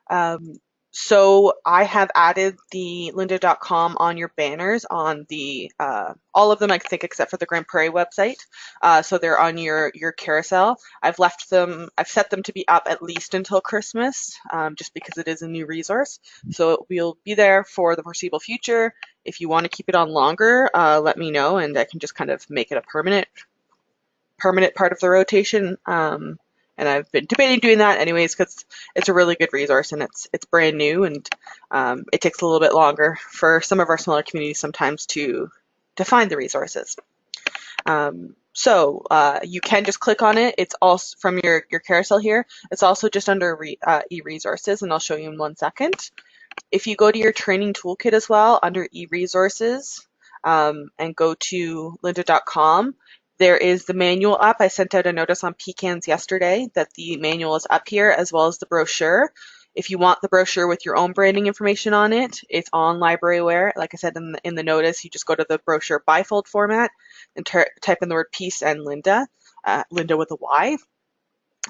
Um, so I have added the lynda.com on your banners on the all of them, I think, except for the Grand Prairie website. So they're on your carousel. I've set them to be up at least until Christmas, just because it is a new resource. So it will be there for the foreseeable future. If you want to keep it on longer, let me know, and I can just kind of make it a permanent part of the rotation. And I've been debating doing that anyways because it's a really good resource and it's brand new, and it takes a little bit longer for some of our smaller communities sometimes to find the resources. So you can just click on it. It's also from your carousel here. It's also just under e-resources, and I'll show you in 1 second. If you go to your training toolkit as well under e-resources, and go to lynda.com, there is the manual up. I sent out a notice on Pecans yesterday that the manual is up here, as well as the brochure. If you want the brochure with your own branding information on it, it's on Libraryware. Like I said in the notice, you just go to the brochure bifold format and type in the word peace and Lynda, Lynda with a Y,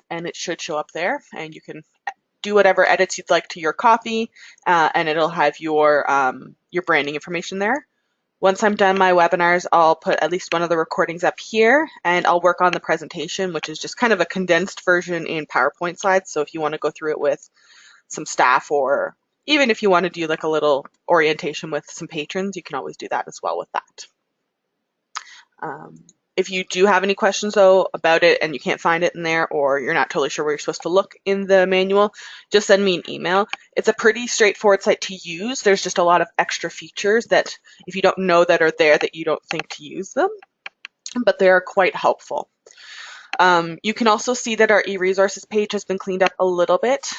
and it should show up there. And you can do whatever edits you'd like to your copy, and it'll have your branding information there. Once I'm done my webinars, I'll put at least one of the recordings up here, and I'll work on the presentation, which is just kind of a condensed version in PowerPoint slides. So if you want to go through it with some staff, or even if you want to do like a little orientation with some patrons, you can always do that as well with that. If you do have any questions though about it and you can't find it in there, or you're not totally sure where you're supposed to look in the manual, just send me an email. It's a pretty straightforward site to use. There's just a lot of extra features that if you don't know that are there, that you don't think to use them, but they are quite helpful. You can also see that our e-resources page has been cleaned up a little bit.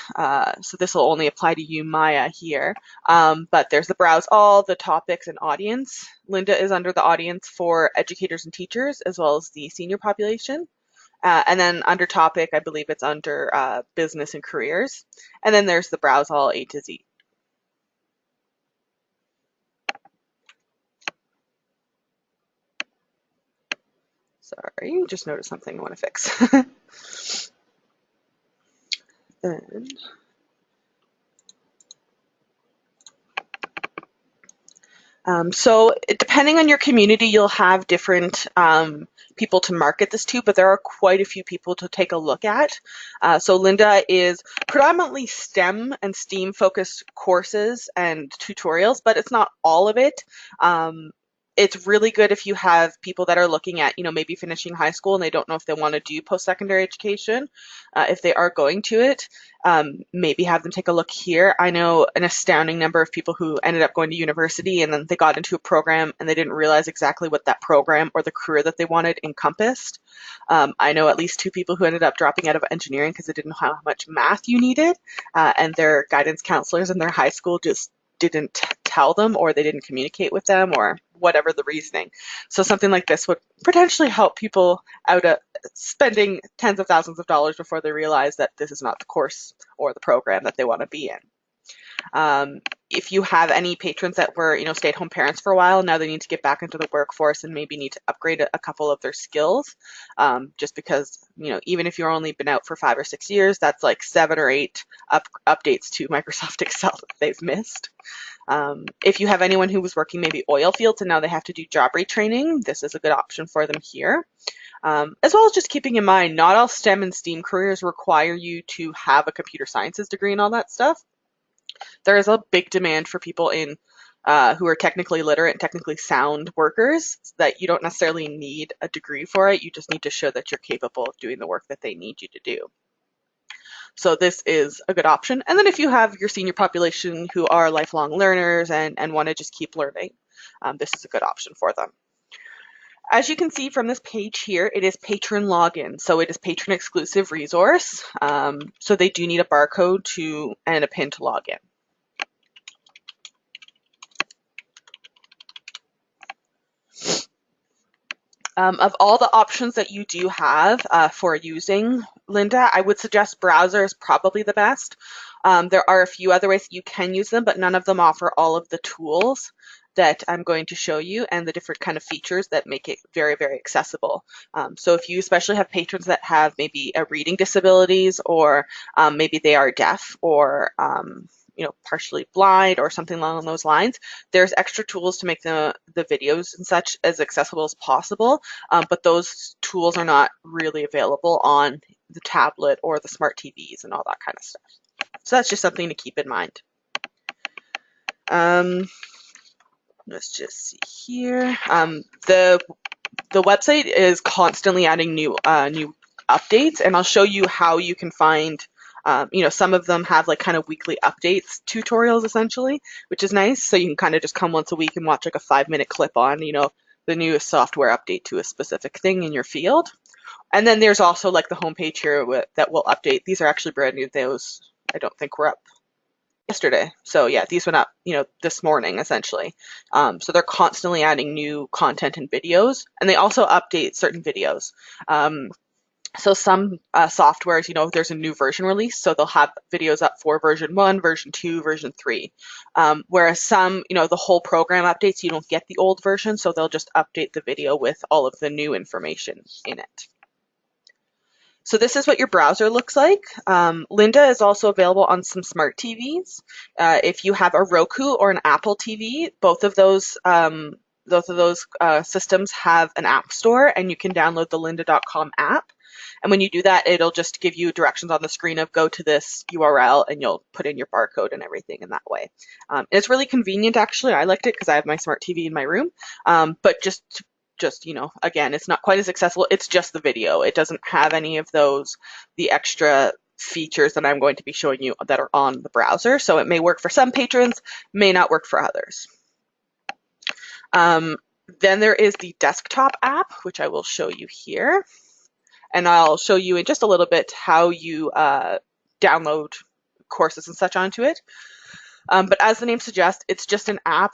So this will only apply to you, Maya, here. But there's the browse all, the topics, and audience. Lynda is under the audience for educators and teachers, as well as the senior population. And then under topic, I believe it's under business and careers. And then there's the browse all A to Z. Sorry, just noticed something I want to fix. And so depending on your community, you'll have different people to market this to, but there are quite a few people to take a look at. So Lynda is predominantly STEM and STEAM focused courses and tutorials, but it's not all of it. It's really good if you have people that are looking at, maybe finishing high school and they don't know if they want to do post-secondary education. If they are going to it, maybe have them take a look here. I know an astounding number of people who ended up going to university and then they got into a program and they didn't realize exactly what that program or the career that they wanted encompassed. I know at least 2 people who ended up dropping out of engineering because they didn't know how much math you needed, and their guidance counselors in their high school just didn't tell them, or they didn't communicate with them, or whatever the reasoning. So something like this would potentially help people out of spending tens of thousands of dollars before they realize that this is not the course or the program that they want to be in. If you have any patrons that were, stay-at-home parents for a while, now they need to get back into the workforce and maybe need to upgrade a couple of their skills, just because, even if you've only been out for 5 or 6 years, that's like 7 or 8 updates to Microsoft Excel that they've missed. If you have anyone who was working maybe oil fields and now they have to do job retraining, this is a good option for them here. As well as just keeping in mind, not all STEM and STEAM careers require you to have a computer sciences degree and all that stuff. There is a big demand for people who are technically literate and technically sound workers, that you don't necessarily need a degree for it. You just need to show that you're capable of doing the work that they need you to do. So this is a good option. And then if you have your senior population who are lifelong learners and want to just keep learning, this is a good option for them. As you can see from this page here, it is patron login. So it is patron exclusive resource. So they do need a barcode and a PIN to log in. Of all the options that you do have for using Lynda, I would suggest browser is probably the best. There are a few other ways that you can use them, but none of them offer all of the tools that I'm going to show you and the different kind of features that make it very, very accessible. So if you especially have patrons that have maybe a reading disabilities, or maybe they are deaf, or partially blind or something along those lines, there's extra tools to make the videos and such as accessible as possible, but those tools are not really available on the tablet or the smart TVs and all that kind of stuff. So that's just something to keep in mind. Let's just see here. The website is constantly adding new updates, and I'll show you how you can find. Some of them have like kind of weekly updates, tutorials essentially, which is nice. So you can kind of just come once a week and watch like a 5-minute clip on, the newest software update to a specific thing in your field. And then there's also like the homepage here that will update. These are actually brand new. Those I don't think were up yesterday. So yeah, these went up, this morning essentially. So they're constantly adding new content and videos, and they also update certain videos. So some softwares, there's a new version release, so they'll have videos up for version 1, version 2, version 3. Whereas some, the whole program updates, you don't get the old version, so they'll just update the video with all of the new information in it. So this is what your browser looks like. Lynda is also available on some smart TVs. If you have a Roku or an Apple TV, both of those systems have an app store, and you can download the lynda.com app. And when you do that, it'll just give you directions on the screen of go to this URL, and you'll put in your barcode and everything in that way. It's really convenient, actually. I liked it because I have my smart TV in my room. But just again, it's not quite as accessible. It's just the video. It doesn't have any of the extra features that I'm going to be showing you that are on the browser. So it may work for some patrons, may not work for others. Then there is the desktop app, which I will show you here. And I'll show you in just a little bit how you download courses and such onto it. But as the name suggests, it's just an app.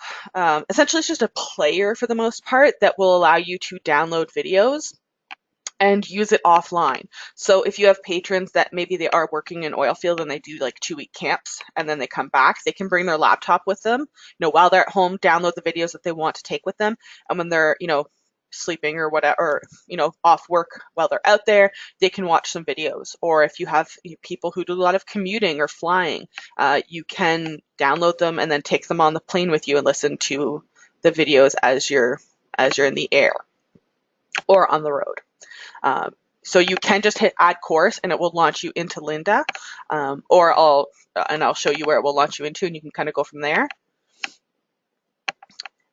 Essentially, it's just a player for the most part that will allow you to download videos and use it offline. So if you have patrons that maybe they are working in oil field and they do like 2-week camps and then they come back, they can bring their laptop with them, while they're at home, download the videos that they want to take with them. And when they're, sleeping or whatever, off work while they're out there, they can watch some videos. Or if you have people who do a lot of commuting or flying, you can download them and then take them on the plane with you and listen to the videos as you're in the air or on the road. So you can just hit add course and it will launch you into Lynda, or I'll show you where it will launch you into, and you can kind of go from there.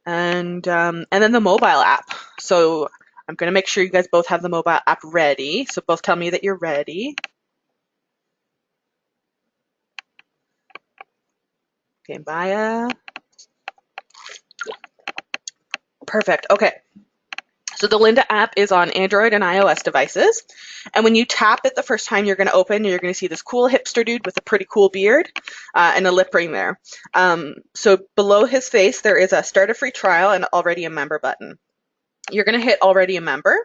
And then the mobile app. So I'm going to make sure you guys both have the mobile app ready. So both tell me that you're ready. Okay, Maya. Perfect. Okay. So the Lynda app is on Android and iOS devices. And when you tap it the first time you're going to open, you're going to see this cool hipster dude with a pretty cool beard and a lip ring there. So below his face, there is a start a free trial and already a member button. You're going to hit already a member.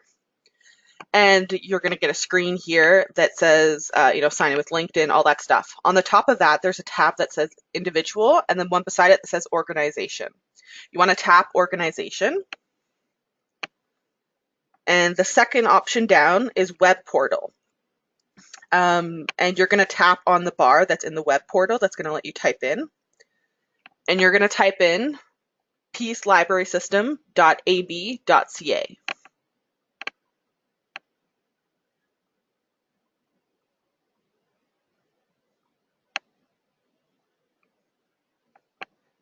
And you're going to get a screen here that says, sign in with LinkedIn, all that stuff. On the top of that, there's a tab that says individual, and then one beside it that says organization. You want to tap organization. And the second option down is web portal. And you're going to tap on the bar that's in the web portal that's going to let you type in. And you're going to type in peacelibrarysystem.ab.ca.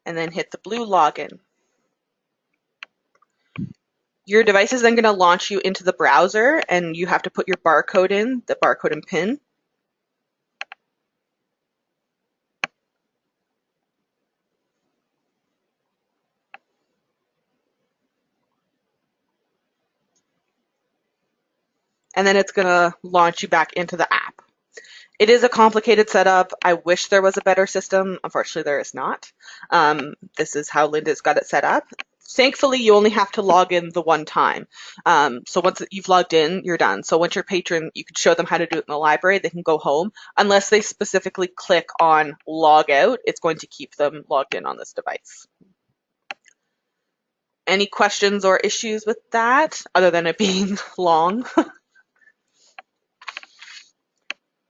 And then hit the blue login. Your device is then going to launch you into the browser, and you have to put your barcode in, the barcode and PIN. And then it's going to launch you back into the app. It is a complicated setup. I wish there was a better system. Unfortunately, there is not. This is how Lynda's got it set up. Thankfully, you only have to log in the one time. So once you've logged in, you're done. So once your patron, you can show them how to do it in the library. They can go home. Unless they specifically click on log out, it's going to keep them logged in on this device. Any questions or issues with that other than it being long?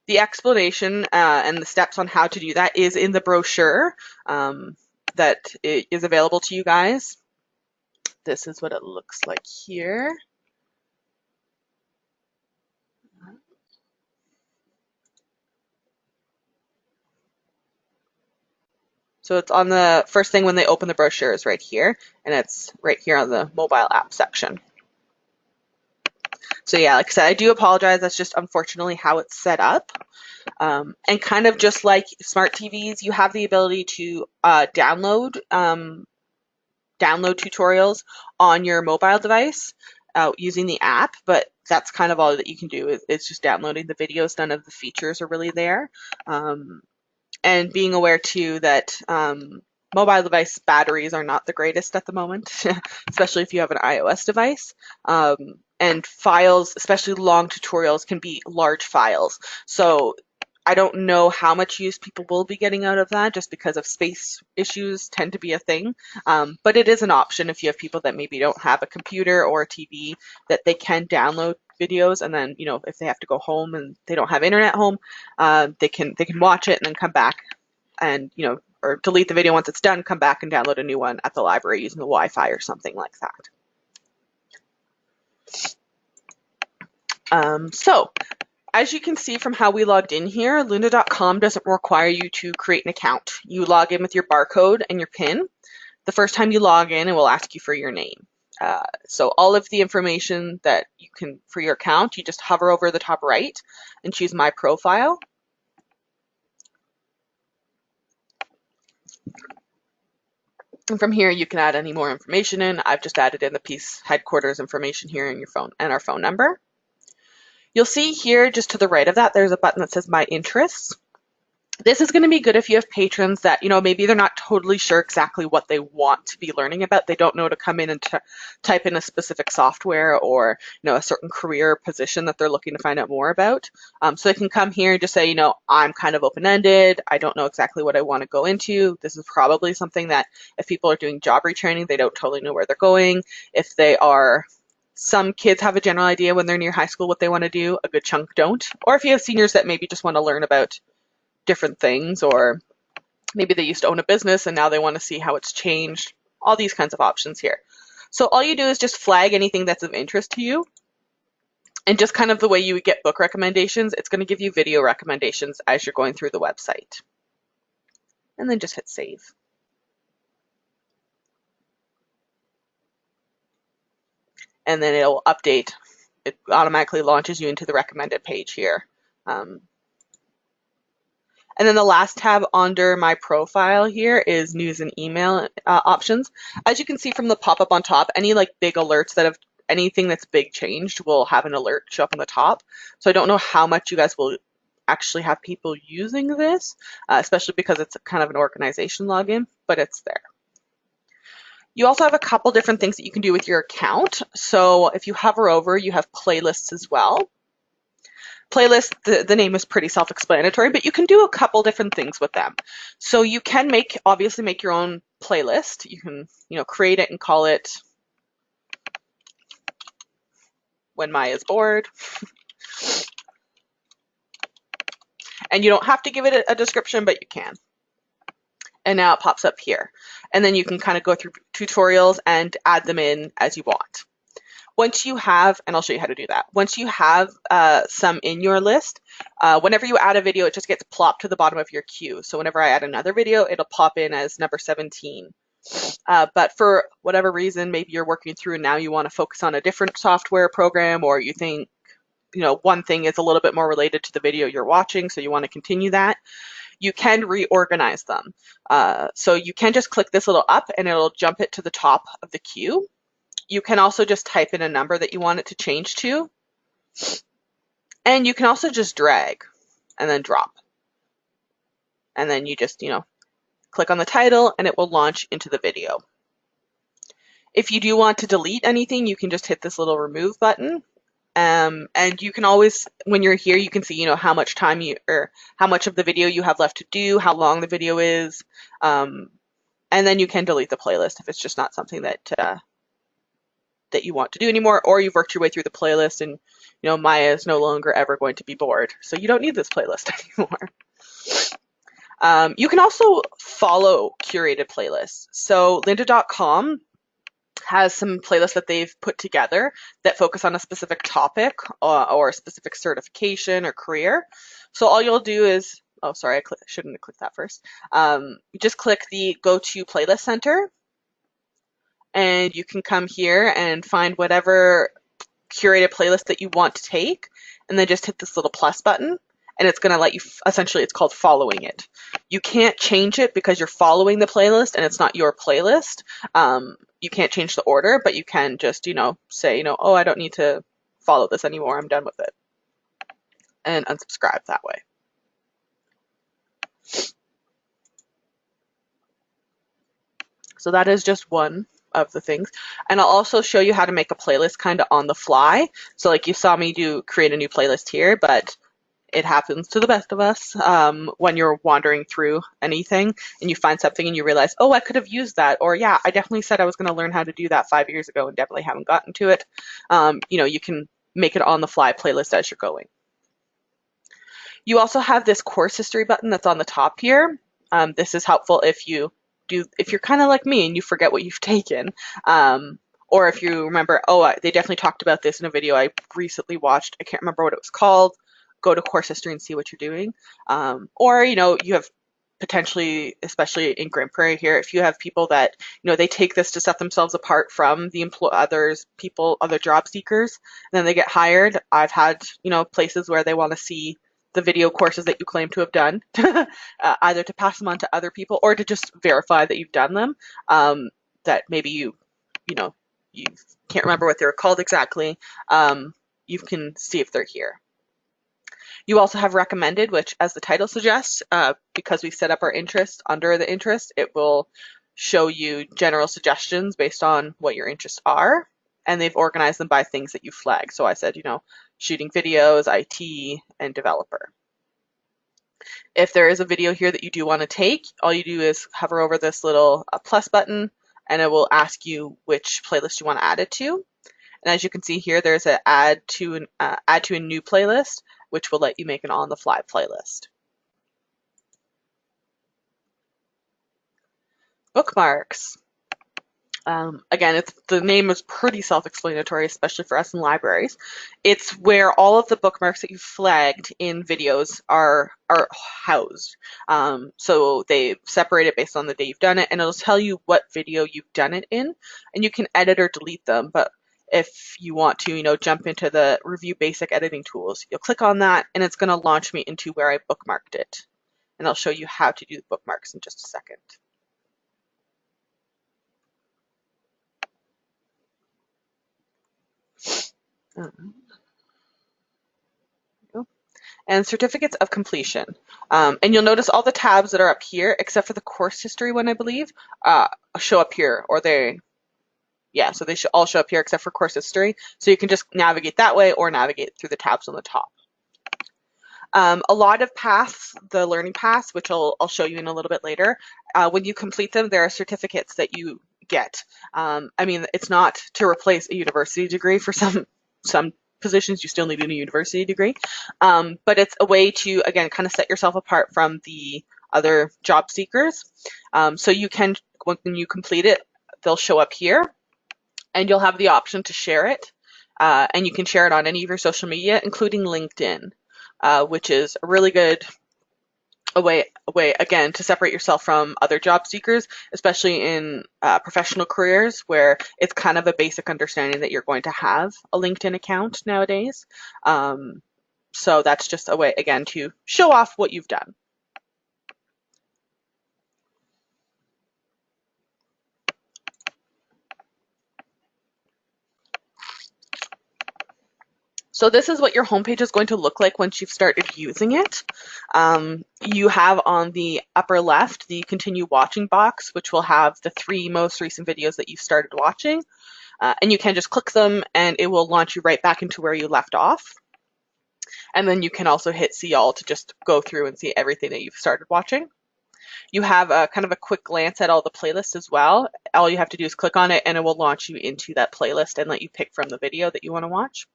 The explanation and the steps on how to do that is in the brochure that is available to you guys. This is what it looks like here. So it's on the first thing when they open the brochure is right here, and it's right here on the mobile app section. So yeah, like I said, I do apologize. That's just unfortunately how it's set up. And kind of just like smart TVs, you have the ability to download tutorials on your mobile device using the app, but that's kind of all that you can do is just downloading the videos. None of the features are really there. And being aware too that mobile device batteries are not the greatest at the moment, especially if you have an iOS device. And files, especially long tutorials, can be large files. So I don't know how much use people will be getting out of that just because of space issues tend to be a thing. But it is an option if you have people that maybe don't have a computer or a TV that they can download videos, and then if they have to go home and they don't have internet home, they can watch it and then come back and or delete the video once it's done, come back and download a new one at the library using the Wi-Fi or something like that. So as you can see from how we logged in here, lynda.com doesn't require you to create an account. You log in with your barcode and your PIN. The first time you log in, it will ask you for your name. So all of the information that you can for your account, you just hover over the top right and choose My Profile. And from here, you can add any more information in. I've just added in the Peace headquarters information here in your phone and our phone number. You'll see here just to the right of that, there's a button that says My Interests. This is going to be good if you have patrons that, maybe they're not totally sure exactly what they want to be learning about. They don't know to come in and type in a specific software or, a certain career position that they're looking to find out more about. So they can come here and just say, I'm kind of open-ended. I don't know exactly what I want to go into. This is probably something that if people are doing job retraining, they don't totally know where they're going. If they are Some kids have a general idea when they're near high school what they want to do. A good chunk don't. Or if you have seniors that maybe just want to learn about different things, or maybe they used to own a business and now they want to see how it's changed. All these kinds of options here. So all you do is just flag anything that's of interest to you. And just kind of the way you would get book recommendations, it's going to give you video recommendations as you're going through the website. And then just hit save. And then it'll update. It automatically launches you into the recommended page here. And then the last tab under My Profile here is news and email options. As you can see from the pop-up on top, any big alerts that have anything that's big changed will have an alert show up on the top. So I don't know how much you guys will actually have people using this, especially because it's kind of an organization login, but it's there. You also have a couple different things that you can do with your account. So if you hover over, you have playlists as well. Playlist, the name is pretty self-explanatory, but you can do a couple different things with them. So you can obviously make your own playlist. You can, create it and call it When Maya's Bored. And you don't have to give it a description, but you can. And now it pops up here. And then you can kind of go through tutorials and add them in as you want. Once you have, and I'll show you how to do that, once you have some in your list, whenever you add a video, it just gets plopped to the bottom of your queue. So whenever I add another video, it'll pop in as number 17. But for whatever reason, maybe you're working through and now you want to focus on a different software program, or you think, one thing is a little bit more related to the video you're watching, so you want to continue that, you can reorganize them. So you can just click this little up and it'll jump it to the top of the queue. You can also just type in a number that you want it to change to. And you can also just drag and then drop. And then you just, click on the title and it will launch into the video. If you do want to delete anything, you can just hit this little remove button. And you can always, when you're here, you can see, how much time how much of the video you have left to do, how long the video is. And then you can delete the playlist if it's just not something that that you want to do anymore, or you've worked your way through the playlist and Maya is no longer ever going to be bored. So you don't need this playlist anymore. You can also follow curated playlists. So lynda.com has some playlists that they've put together that focus on a specific topic or a specific certification or career. So all you'll do is, oh, sorry, shouldn't have clicked that first. You just click the Go to Playlist Center, and you can come here and find whatever curated playlist that you want to take, and then just hit this little plus button, and it's going to let you, essentially it's called following it. You can't change it because you're following the playlist and it's not your playlist. You can't change the order, but you can just, say, oh, I don't need to follow this anymore. I'm done with it. And unsubscribe that way. So that is just one of the things. And I'll also show you how to make a playlist kind of on the fly. So like you saw me create a new playlist here, but it happens to the best of us when you're wandering through anything and you find something and you realize, oh, I could have used that. Or yeah, I definitely said I was going to learn how to do that 5 years ago and definitely haven't gotten to it. You can make it on the fly playlist as you're going. You also have this course history button that's on the top here. This is helpful if you're kind of like me and you forget what you've taken. Or if you remember, oh, they definitely talked about this in a video I recently watched. I can't remember what it was called. Go to course history and see what you're doing. Or, you have potentially, especially in Grand Prairie here, if you have people that, they take this to set themselves apart from the other job seekers, and then they get hired. I've had, places where they want to see the video courses that you claim to have done, either to pass them on to other people or to just verify that you've done them, that maybe you can't remember what they're called exactly. You can see if they're here. You also have recommended, which, as the title suggests, because we set up our interest under the interest, it will show you general suggestions based on what your interests are. And they've organized them by things that you flag. So I said, shooting videos, IT, and developer. If there is a video here that you do want to take, all you do is hover over this little plus button, and it will ask you which playlist you want to add it to. And as you can see here, there's an add to a new playlist, which will let you make an on-the-fly playlist. Bookmarks. Again, the name is pretty self-explanatory, especially for us in libraries. It's where all of the bookmarks that you flagged in videos are housed. So they separate it based on the day you've done it, and it'll tell you what video you've done it in, and you can edit or delete them. But if you want to, jump into the review basic editing tools, you'll click on that and it's going to launch me into where I bookmarked it. And I'll show you how to do the bookmarks in just a second. And certificates of completion. And you'll notice all the tabs that are up here, except for the course history one, I believe, show up here, or so they should all show up here except for course history. So you can just navigate that way or navigate through the tabs on the top. A lot of paths, the learning paths, which I'll show you in a little bit later, when you complete them, there are certificates that you get. It's not to replace a university degree. For some positions, you still need a university degree, but it's a way to, again, kind of set yourself apart from the other job seekers. So you can, when you complete it, they'll show up here, and you'll have the option to share it, and you can share it on any of your social media, including LinkedIn, which is a really good way again to separate yourself from other job seekers, especially in professional careers where it's kind of a basic understanding that you're going to have a LinkedIn account nowadays. So that's just a way, again, to show off what you've done. So this is what your homepage is going to look like once you've started using it. You have on the upper left the continue watching box, which will have the 3 most recent videos that you've started watching. And you can just click them and it will launch you right back into where you left off. And then you can also hit see all to just go through and see everything that you've started watching. You have a kind of a quick glance at all the playlists as well. All you have to do is click on it and it will launch you into that playlist and let you pick from the video that you want to watch.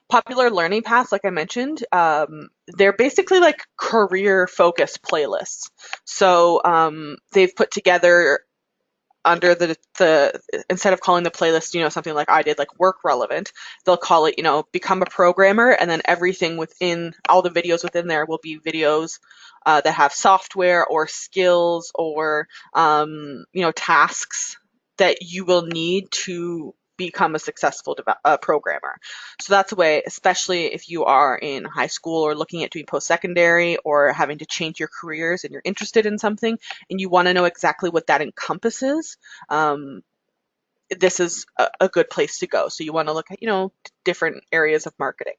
Popular learning paths, like I mentioned, they're basically like career focused playlists. So they've put together under the instead of calling the playlist, something like I did, like work relevant, they'll call it, become a programmer, and then everything within all the videos within there will be videos that have software or skills or tasks that you will need to become a successful programmer. So that's a way, especially if you are in high school or looking at doing post-secondary or having to change your careers and you're interested in something and you want to know exactly what that encompasses, this is a good place to go. So you want to look at, different areas of marketing.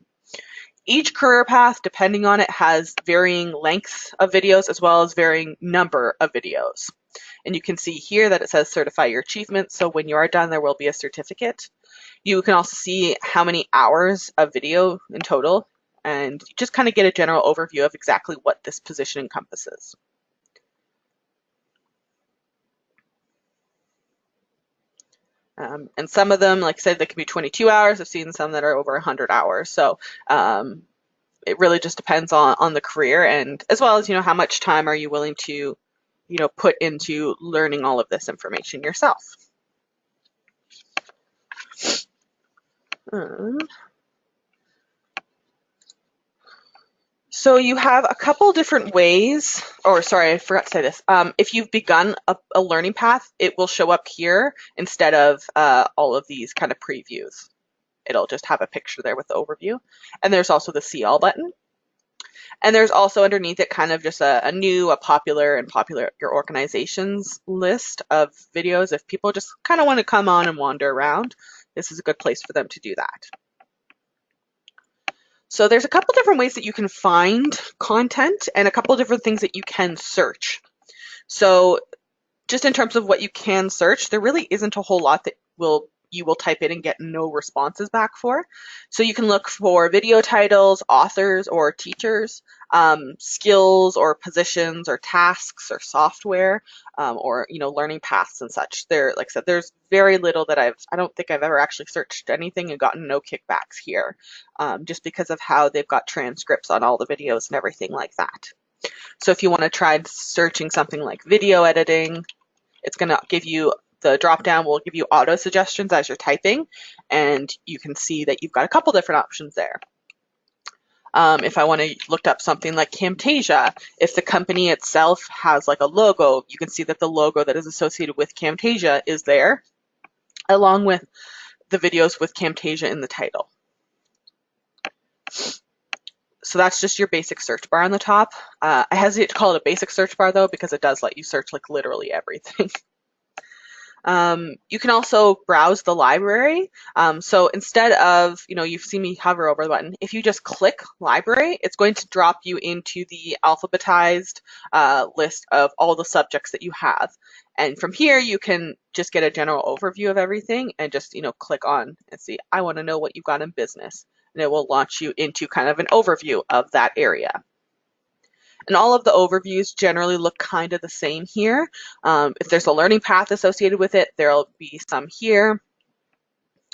Each career path, depending on it, has varying lengths of videos as well as varying number of videos. And you can see here that it says certify your achievements. So when you are done, there will be a certificate. You can also see how many hours of video in total, and just kind of get a general overview of exactly what this position encompasses. And some of them, like I said, they can be 22 hours. I've seen some that are over 100 hours. So it really just depends on the career, and as well as, how much time are you willing to, put into learning all of this information yourself. So you have a couple different ways, or sorry, I forgot to say this. If you've begun a learning path, it will show up here instead of all of these kind of previews. It'll just have a picture there with the overview. And there's also the see all button. And there's also underneath it kind of just a new, a popular, and popular your organization's list of videos. If people just kind of want to come on and wander around, this is a good place for them to do that. So there's a couple different ways that you can find content and a couple different things that you can search. So just in terms of what you can search, there really isn't a whole lot that you will type in and get no responses back for. So you can look for video titles, authors or teachers, skills or positions or tasks or software, or learning paths and such. There, like I said, there's very little that I don't think I've ever actually searched anything and gotten no kickbacks here, just because of how they've got transcripts on all the videos and everything like that. So if you want to try searching something like video editing, it's going to give you, the drop down will give you auto suggestions as you're typing, and you can see that you've got a couple different options there. If I want to look up something like Camtasia, if the company itself has like a logo, you can see that the logo that is associated with Camtasia is there, along with the videos with Camtasia in the title. So that's just your basic search bar on the top. I hesitate to call it a basic search bar though, because it does let you search like literally everything. You can also browse the library. So instead of, you've seen me hover over the button, if you just click library, it's going to drop you into the alphabetized list of all the subjects that you have. And from here, you can just get a general overview of everything and just, click on and see, I want to know what you've got in business. And it will launch you into kind of an overview of that area. And all of the overviews generally look kind of the same here. If there's a learning path associated with it, there'll be some here.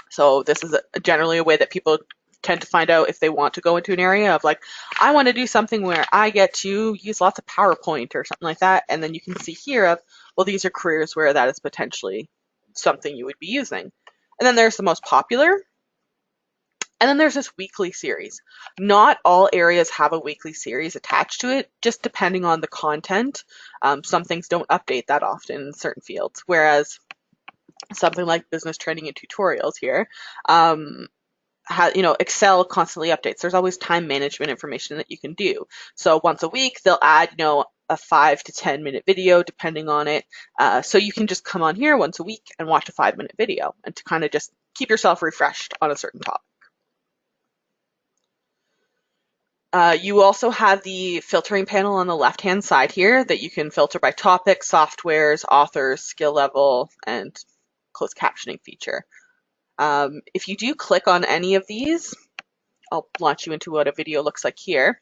So this is generally a way that people tend to find out if they want to go into an area of like, I want to do something where I get to use lots of PowerPoint or something like that. And then you can see here of, well, these are careers where that is potentially something you would be using. And then there's the most popular. And then there's this weekly series. Not all areas have a weekly series attached to it, just depending on the content. Some things don't update that often in certain fields, whereas something like business training and tutorials here, Excel constantly updates. There's always time management information that you can do. So once a week, they'll add, a 5 to 10 minute video depending on it. So you can just come on here once a week and watch a 5-minute video and to kind of just keep yourself refreshed on a certain topic. You also have the filtering panel on the left-hand side here that you can filter by topic, softwares, authors, skill level, and closed captioning feature. If you do click on any of these, I'll launch you into what a video looks like here.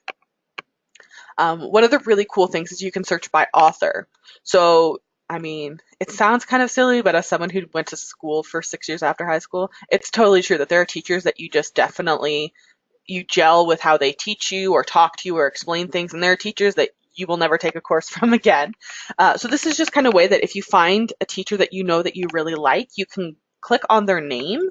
One of the really cool things is you can search by author. So, I mean, it sounds kind of silly, but as someone who went to school for 6 years after high school, it's totally true that there are teachers that you just definitely you gel with how they teach you or talk to you or explain things, and there are teachers that you will never take a course from again. So this is just kind of a way that if you find a teacher that you know that you really like, you can click on their name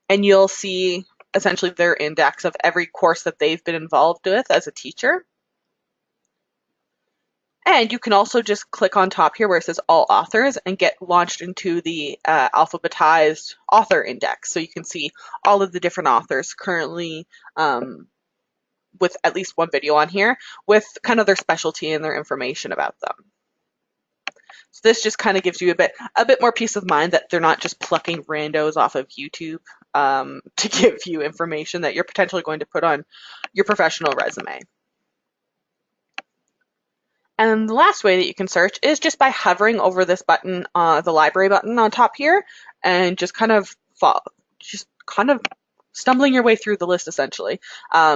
and you'll see essentially their index of every course that they've been involved with as a teacher. And you can also just click on top here where it says all authors and get launched into the alphabetized author index. So you can see all of the different authors currently with at least one video on here with kind of their specialty and their information about them. So this just kind of gives you a bit more peace of mind that they're not just plucking randos off of YouTube to give you information that you're potentially going to put on your professional resume. And the last way that you can search is just by hovering over this button, the library button on top here, and just kind of stumbling your way through the list essentially.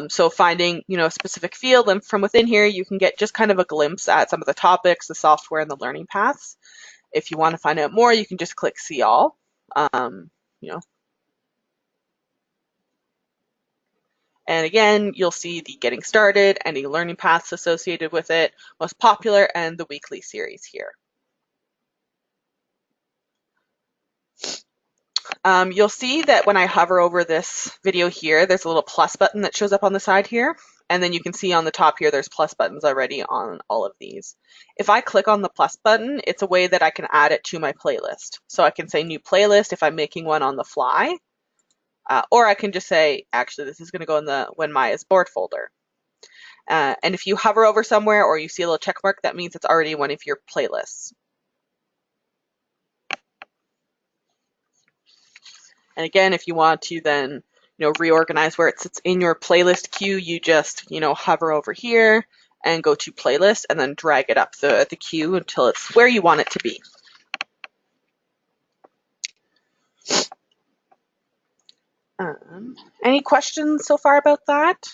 So finding, a specific field, and from within here, you can get just kind of a glimpse at some of the topics, the software, and the learning paths. If you want to find out more, you can just click See All. And again, you'll see the getting started, any learning paths associated with it, most popular, and the weekly series here. You'll see that when I hover over this video here, there's a little plus button that shows up on the side here. And then you can see on the top here, there's plus buttons already on all of these. If I click on the plus button, it's a way that I can add it to my playlist. So I can say new playlist if I'm making one on the fly. Or I can just say, actually, this is going to go in the When My is Bored folder. And if you hover over somewhere or you see a little check mark, that means it's already one of your playlists. And again, if you want to then, reorganize where it sits in your playlist queue, you just, hover over here and go to playlist and then drag it up the queue until it's where you want it to be. Any questions so far about that?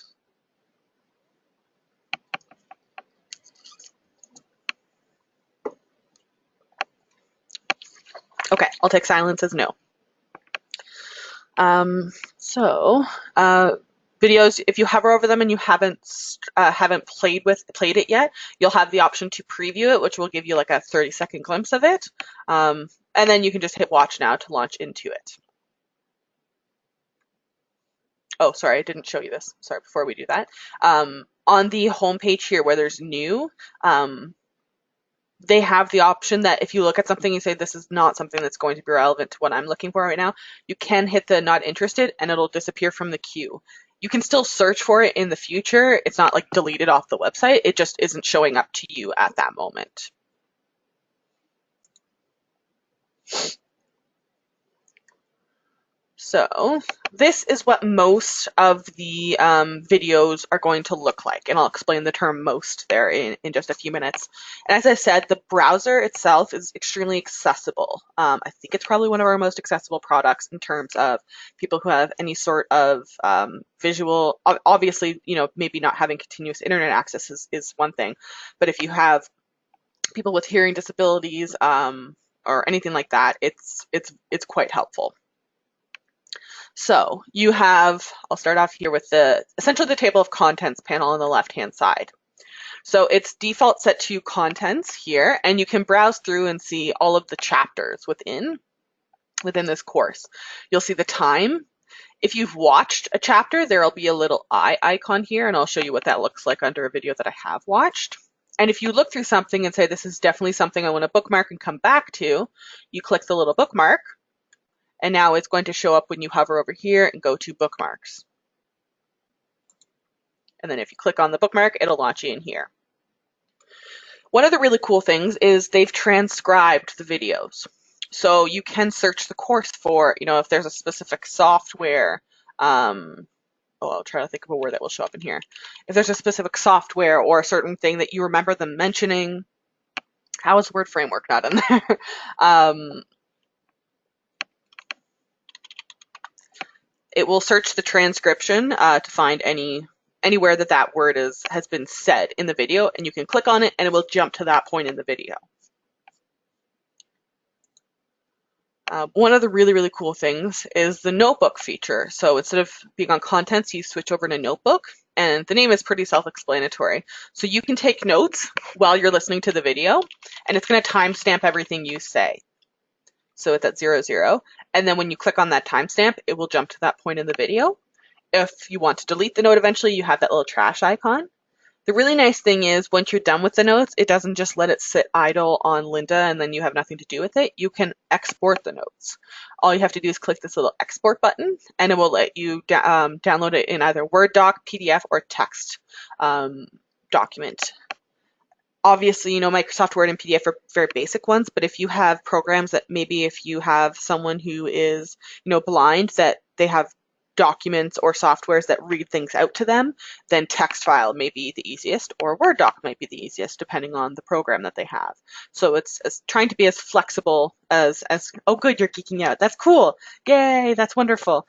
Okay, I'll take silence as no. Videos, if you hover over them and you haven't played it yet, you'll have the option to preview it, which will give you like a 30-second glimpse of it. And then you can just hit watch now to launch into it. Oh, sorry, I didn't show you this. Sorry, before we do that. On the home page here where there's new, they have the option that if you look at something and you say this is not something that's going to be relevant to what I'm looking for right now, you can hit the not interested and it'll disappear from the queue. You can still search for it in the future. It's not like deleted off the website. It just isn't showing up to you at that moment. So this is what most of the videos are going to look like, and I'll explain the term most there in just a few minutes. And as I said, the browser itself is extremely accessible. I think it's probably one of our most accessible products in terms of people who have any sort of visual, obviously, maybe not having continuous internet access is one thing, but if you have people with hearing disabilities or anything like that, it's quite helpful. So you have, I'll start off here with essentially the table of contents panel on the left-hand side. So it's default set to contents here, and you can browse through and see all of the chapters within this course. You'll see the time. If you've watched a chapter, there'll be a little eye icon here, and I'll show you what that looks like under a video that I have watched. And if you look through something and say, this is definitely something I want to bookmark and come back to, you click the little bookmark. And now it's going to show up when you hover over here and go to bookmarks. And then if you click on the bookmark, it'll launch you in here. One of the really cool things is they've transcribed the videos. So you can search the course for, if there's a specific software, I'll try to think of a word that will show up in here. If there's a specific software or a certain thing that you remember them mentioning, how is word framework not in there? It will search the transcription to find any anywhere that that word has been said in the video, and you can click on it and it will jump to that point in the video. One of the really, really cool things is the notebook feature. So instead of being on contents, you switch over to notebook, and the name is pretty self-explanatory. So you can take notes while you're listening to the video, and it's going to timestamp everything you say. So it's at 00. And then when you click on that timestamp, it will jump to that point in the video. If you want to delete the note eventually, you have that little trash icon. The really nice thing is once you're done with the notes, it doesn't just let it sit idle on Lynda and then you have nothing to do with it. You can export the notes. All you have to do is click this little export button and it will let you download it in either Word doc, PDF, or text document. Obviously, Microsoft Word and PDF are very basic ones, but if you have programs that maybe if you have someone who is, blind, that they have documents or softwares that read things out to them, then text file may be the easiest, or Word doc might be the easiest, depending on the program that they have. So it's trying to be as flexible as, oh good, you're geeking out. That's cool. Yay, that's wonderful.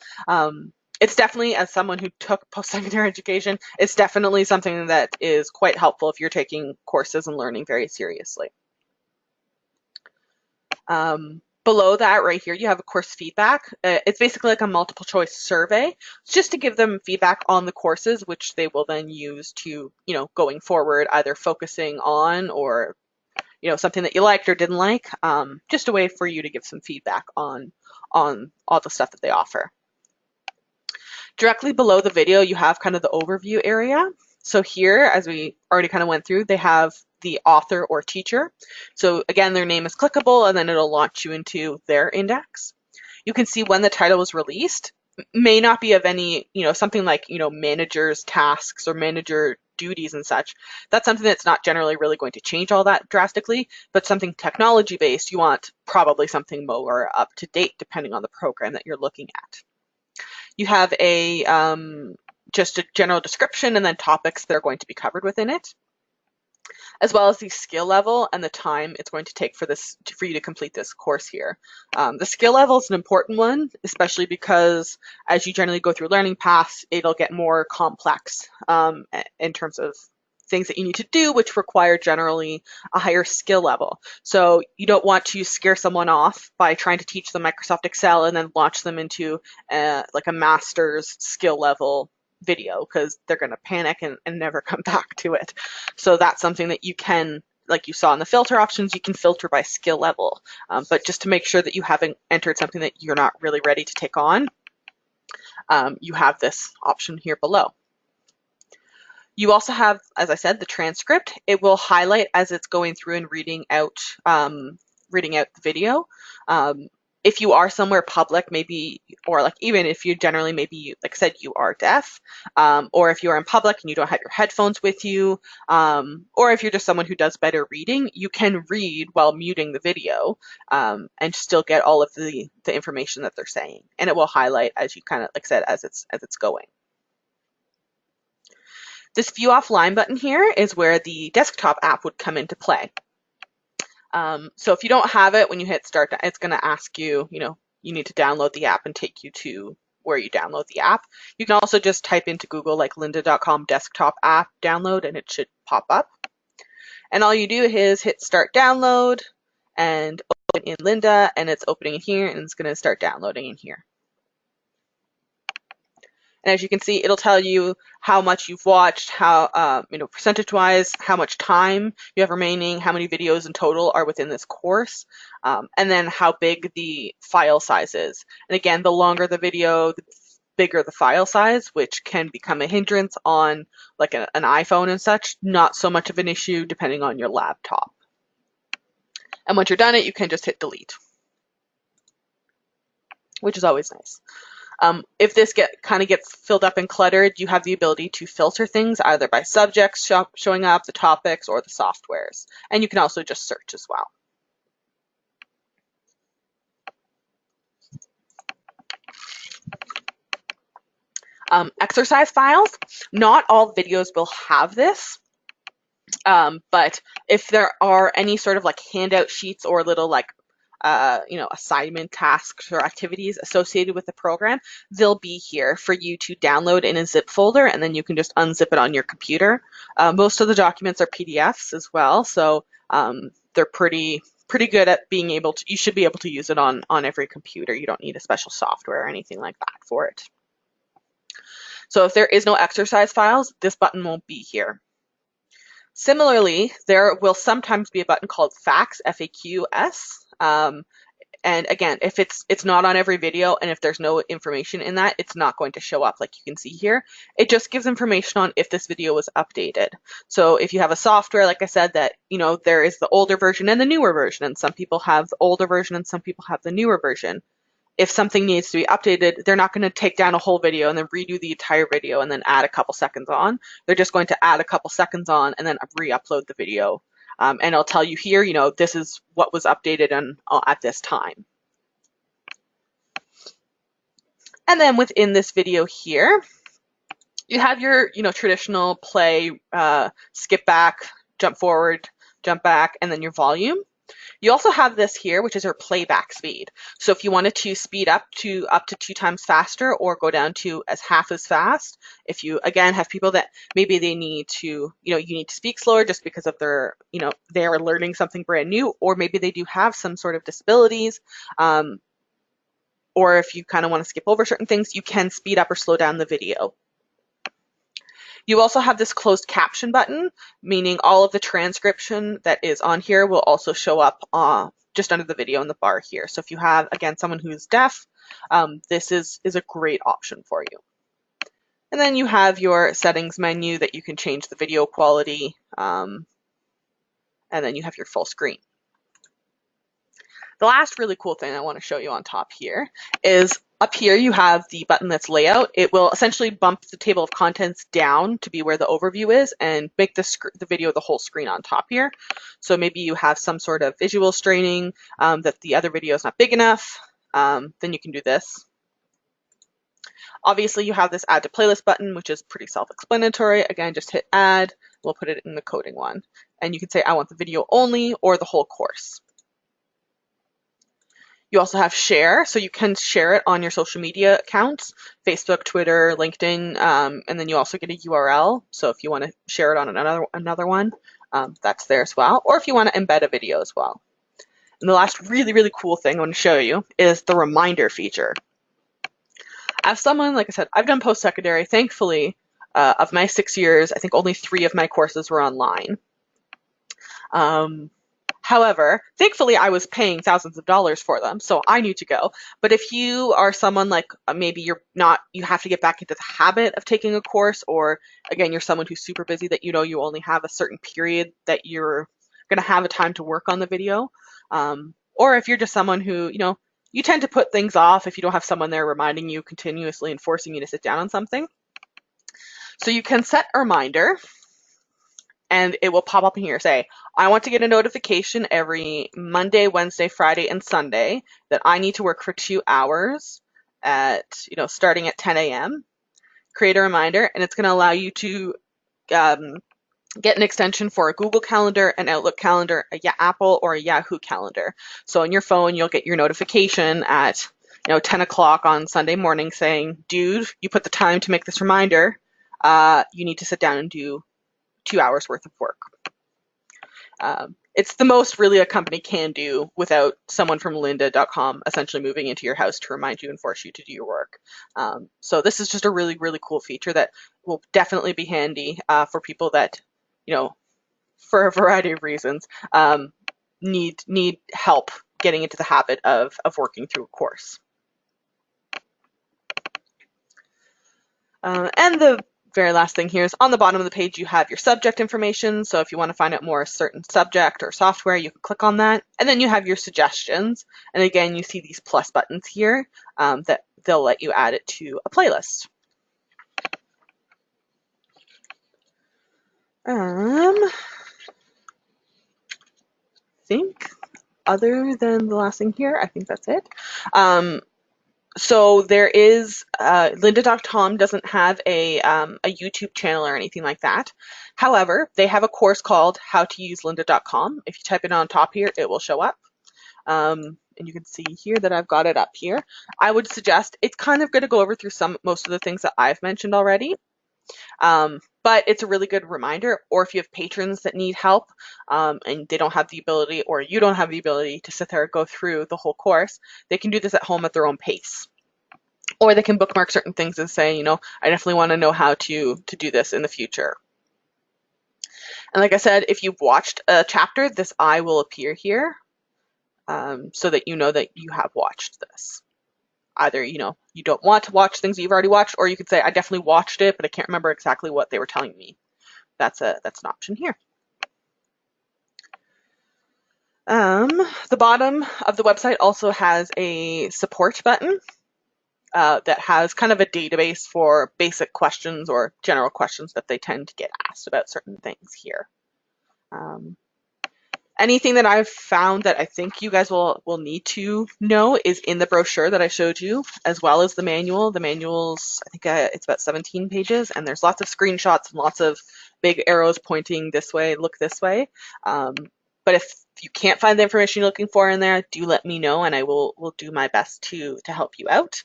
It's definitely, as someone who took post-secondary education, it's definitely something that is quite helpful if you're taking courses and learning very seriously. Below that right here, you have a course feedback. It's basically like a multiple choice survey. It's just to give them feedback on the courses, which they will then use to, going forward, either focusing on or, something that you liked or didn't like. Just a way for you to give some feedback on all the stuff that they offer. Directly below the video, you have kind of the overview area. So here, as we already kind of went through, they have the author or teacher. So again, their name is clickable and then it'll launch you into their index. You can see when the title was released. May not be of any, something like, manager's tasks or manager duties and such. That's something that's not generally really going to change all that drastically, but something technology based, you want probably something more up to date depending on the program that you're looking at. You have just a general description and then topics that are going to be covered within it, as well as the skill level and the time it's going to take for you to complete this course here. The skill level is an important one, especially because as you generally go through learning paths, it'll get more complex in terms of things that you need to do, which require generally a higher skill level. So you don't want to scare someone off by trying to teach them Microsoft Excel and then launch them into like a master's skill level video, because they're going to panic and never come back to it. So that's something that you can, like you saw in the filter options, you can filter by skill level. But just to make sure that you haven't entered something that you're not really ready to take on, you have this option here below. You also have, as I said, the transcript. It will highlight as it's going through and reading out the video. If you are somewhere public, maybe, or like even if you generally maybe, like I said, you are deaf, or if you are in public and you don't have your headphones with you, or if you're just someone who does better reading, you can read while muting the video and still get all of the information that they're saying. And it will highlight as you kind of, like I said, as it's going. This view offline button here is where the desktop app would come into play. So if you don't have it, when you hit start, it's going to ask you, you need to download the app and take you to where you download the app. You can also just type into Google like lynda.com desktop app download and it should pop up. And all you do is hit start download and open in Lynda, and it's opening in here and it's going to start downloading in here. And as you can see, it'll tell you how much you've watched, how, percentage-wise, how much time you have remaining, how many videos in total are within this course, and then how big the file size is. And again, the longer the video, the bigger the file size, which can become a hindrance on like an iPhone and such, not so much of an issue depending on your laptop. And once you're done it, you can just hit delete, which is always nice. If this gets filled up and cluttered, you have the ability to filter things either by subjects showing up, the topics, or the softwares. And you can also just search as well. Exercise files. Not all videos will have this. But if there are any sort of like handout sheets or little like assignment tasks or activities associated with the program, they'll be here for you to download in a zip folder, and then you can just unzip it on your computer. Most of the documents are PDFs as well, so they're pretty good at being able to, you should be able to use it on every computer. You don't need a special software or anything like that for it. So if there is no exercise files, this button won't be here. Similarly, there will sometimes be a button called FAQs, F-A-Q-S. And again, if it's not on every video and if there's no information in that, it's not going to show up like you can see here. It just gives information on if this video was updated. So if you have a software, like I said, that, there is the older version and the newer version, and some people have the older version and some people have the newer version. If something needs to be updated, they're not going to take down a whole video and then redo the entire video and then add a couple seconds on. They're just going to add a couple seconds on and then re-upload the video. And it'll tell you here, this is what was updated at this time. And then within this video here, you have your, traditional play, skip back, jump forward, jump back, and then your volume. You also have this here, which is your playback speed. So if you wanted to speed up to 2 times faster or go down to half as fast, if you, again, have people that maybe they need to, you need to speak slower just because of their, they are learning something brand new, or maybe they do have some sort of disabilities, or if you kind of want to skip over certain things, you can speed up or slow down the video. You also have this closed caption button, meaning all of the transcription that is on here will also show up just under the video in the bar here. So if you have, again, someone who's deaf, this is a great option for you. And then you have your settings menu that you can change the video quality, and then you have your full screen. The last really cool thing I want to show you on top here is up here you have the button that's layout. It will essentially bump the table of contents down to be where the overview is and make the video the whole screen on top here. So maybe you have some sort of visual straining that the other video is not big enough, then you can do this. Obviously you have this add to playlist button, which is pretty self-explanatory. Again, just hit add, we'll put it in the coding one. And you can say I want the video only or the whole course. You also have share, so you can share it on your social media accounts, Facebook, Twitter, LinkedIn, and then you also get a URL. So if you want to share it on another one, that's there as well. Or if you want to embed a video as well. And the last really, really cool thing I want to show you is the reminder feature. As someone, like I said, I've done post-secondary. Thankfully, of my 6 years, I think only 3 of my courses were online. However, thankfully I was paying thousands of dollars for them, so I knew to go. But if you are someone like maybe you have to get back into the habit of taking a course, or again, you're someone who's super busy that you only have a certain period that you're going to have a time to work on the video. Or if you're just someone who, you tend to put things off if you don't have someone there reminding you continuously and forcing you to sit down on something. So you can set a reminder, and it will pop up in here, say, I want to get a notification every Monday, Wednesday, Friday, and Sunday that I need to work for 2 hours at, starting at 10 a.m. Create a reminder, and it's going to allow you to get an extension for a Google Calendar, an Outlook calendar, a Apple, or a Yahoo calendar. So on your phone, you'll get your notification at 10 o'clock on Sunday morning saying, dude, you put the time to make this reminder. You need to sit down and do 2 hours worth of work. It's the most really a company can do without someone from lynda.com essentially moving into your house to remind you and force you to do your work. So this is just a really, really cool feature that will definitely be handy for people that, for a variety of reasons, need help getting into the habit of working through a course. And the very last thing here is on the bottom of the page, you have your subject information. So if you want to find out more a certain subject or software, you can click on that. And then you have your suggestions. And again, you see these plus buttons here that they'll let you add it to a playlist. I think other than the last thing here, I think that's it. So there is, lynda.com doesn't have a YouTube channel or anything like that. However, they have a course called How to Use lynda.com. If you type it on top here, it will show up. And you can see here that I've got it up here. I would suggest it's kind of going to go over through most of the things that I've mentioned already. But it's a really good reminder, or if you have patrons that need help and they don't have the ability, or you don't have the ability to sit there and go through the whole course, they can do this at home at their own pace. Or they can bookmark certain things and say, I definitely want to know how to do this in the future. And like I said, if you've watched a chapter, this I will appear here so that you know that you have watched this. Either, you don't want to watch things that you've already watched, or you could say, I definitely watched it, but I can't remember exactly what they were telling me. That's an option here. The bottom of the website also has a support button that has kind of a database for basic questions or general questions that they tend to get asked about certain things here. Anything that I've found that I think you guys will need to know is in the brochure that I showed you, as well as the manual. The manual's, I think it's about 17 pages, and there's lots of screenshots and lots of big arrows pointing this way, look this way. But if you can't find the information you're looking for in there, do let me know, and I will do my best to help you out.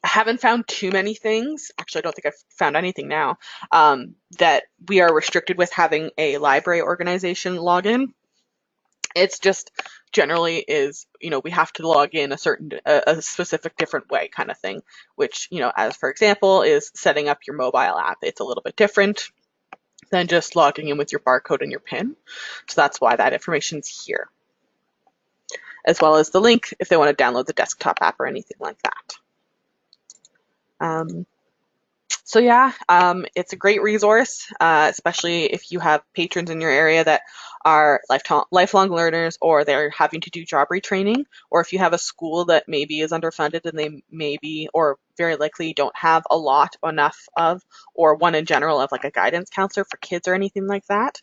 I haven't found too many things. Actually, I don't think I've found anything now that we are restricted with having a library organization login. It's just generally is, we have to log in a specific different way kind of thing, which, as for example, is setting up your mobile app. It's a little bit different than just logging in with your barcode and your PIN. So that's why that information's here, as well as the link if they want to download the desktop app or anything like that. So yeah, it's a great resource, especially if you have patrons in your area that are lifelong learners, or they're having to do job retraining, or if you have a school that maybe is underfunded and they maybe, or very likely don't have enough of, or one in general of like a guidance counselor for kids or anything like that.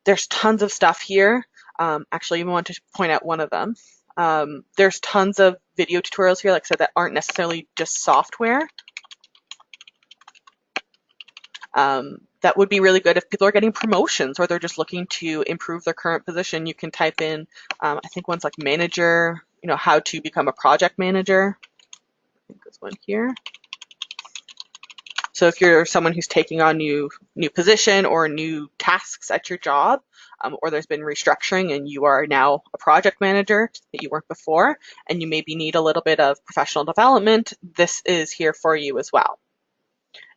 There's tons of stuff here. Actually, I even want to point out one of them. There's tons of video tutorials here, like I said, that aren't necessarily just software. That would be really good if people are getting promotions or they're just looking to improve their current position. You can type in, I think one's like manager, how to become a project manager. I think this one here. So if you're someone who's taking on new position or new tasks at your job, or there's been restructuring and you are now a project manager that you weren't before, and you maybe need a little bit of professional development, this is here for you as well.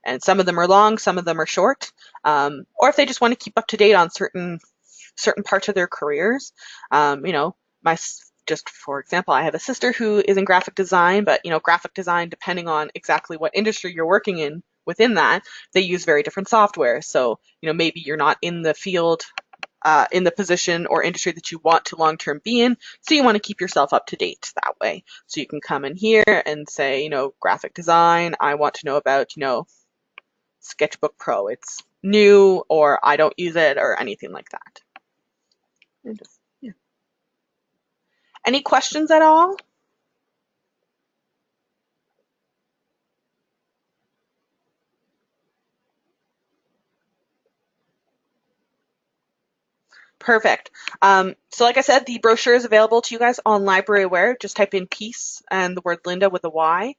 And some of them are long, some of them are short. Or if they just want to keep up to date on certain parts of their careers, just for example, I have a sister who is in graphic design, but graphic design, depending on exactly what industry you're working in, within that, they use very different software. So maybe you're not in the field, in the position or industry that you want to long-term be in, so you want to keep yourself up to date that way. So you can come in here and say, graphic design, I want to know about, Sketchbook Pro. It's new, or I don't use it, or anything like that. Yeah. Any questions at all? Perfect. So like I said, the brochure is available to you guys on LibraryAware. Just type in peace and the word Linda with a Y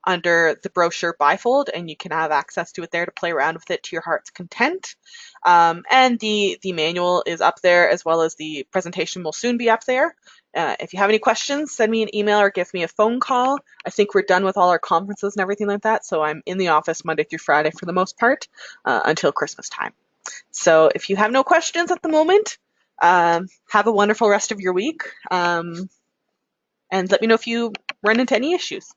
under the brochure bifold, and you can have access to it there to play around with it to your heart's content. And the manual is up there, as well as the presentation will soon be up there. If you have any questions, send me an email or give me a phone call. I think we're done with all our conferences and everything like that, so I'm in the office Monday through Friday for the most part until Christmas time. So if you have no questions at the moment, have a wonderful rest of your week, and let me know if you run into any issues.